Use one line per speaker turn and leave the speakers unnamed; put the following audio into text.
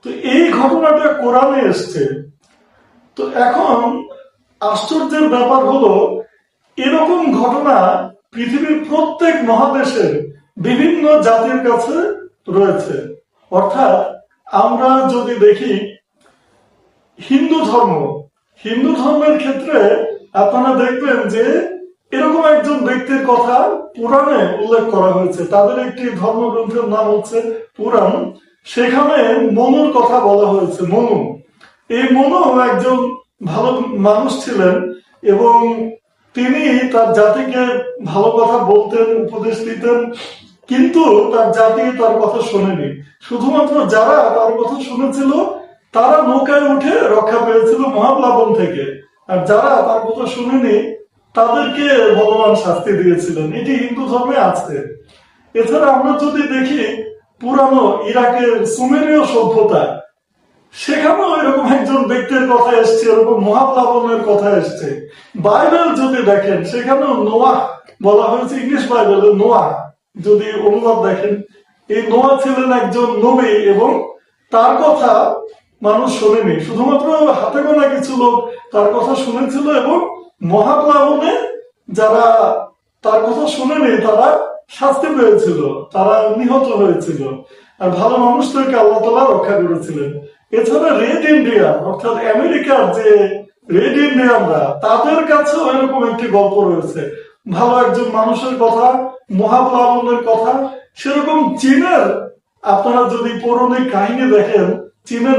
তো এই ঘটনাটা কোরআনে এসছে। তো এখন আশ্চর্যের ব্যাপার হলো, এরকম ঘটনা পৃথিবীর প্রত্যেক মহাদেশের বিভিন্ন জাতির কাছে রয়েছে। অর্থাৎ আমরা যদি দেখি হিন্দু ধর্মের ক্ষেত্রে আপনারা দেখবেন যে এরকম একজন ব্যক্তির কথা পুরাণে উল্লেখ করা হয়েছে। তাদের একটি ধর্মগ্রন্থের নাম হচ্ছে পুরাণ। সেখানে মনুর কথা বলা হয়েছে। এই মনু একজন ভালো মানুষ ছিলেন এবং তিনি তার জাতিকে ভালো কথা বলতেন, উপদেশ দিতেন, কিন্তু তার জাতি তার কথা শোনেনি। শুধুমাত্র যারা তার কথা শুনেছিল তারা নৌকায় উঠে রক্ষা পেয়েছিল মহাপ্লাবন থেকে, আর যারা তার কথা শুনেনি তাদেরকে ভগবান শাস্তি দিয়েছিলেন। এটি হিন্দু ধর্মে আছে। এছাড়া আমরা যদি দেখি পুরানো ইরাকের সুমেরীয় সভ্যতা, সেখানেও এরকম একজন ব্যক্তির কথা এসছে, এরকম মহাপ্লাবনের কথা এসছে। বাইবেল যদি দেখেন সেখানেও নোয়াহ বলা হয়েছে, ইংলিশ বাইবেলে নোয়াহ যদি অনুবাদ দেখেন, এই নোয়াহ ছিলেন একজন নবী এবং তার কথা মানুষ শোনেনি। শুধুমাত্র হাতে গোনা কিছু লোক তার কথা শুনেছিল এবং মহাপ্লাবনে যারা তার কথা শুনেনি তারা শাস্তি পেয়েছিল, তারা নিহত হয়েছিল, আর ভালো মানুষদেরকে আল্লাহ তাআলা রক্ষা করেছিলেন। এছাড়া রেড ইন্ডিয়ান অর্থাৎ আমেরিকার যে রেড ইন্ডিয়ানরা, তাদের কাছেও এরকম একটি গল্প রয়েছে, ভালো একজন মানুষের কথা, মহাপ্লাবনের কথা। সেরকম চীনের আপনারা যদি পৌরাণিক কাহিনী দেখেন, চীনের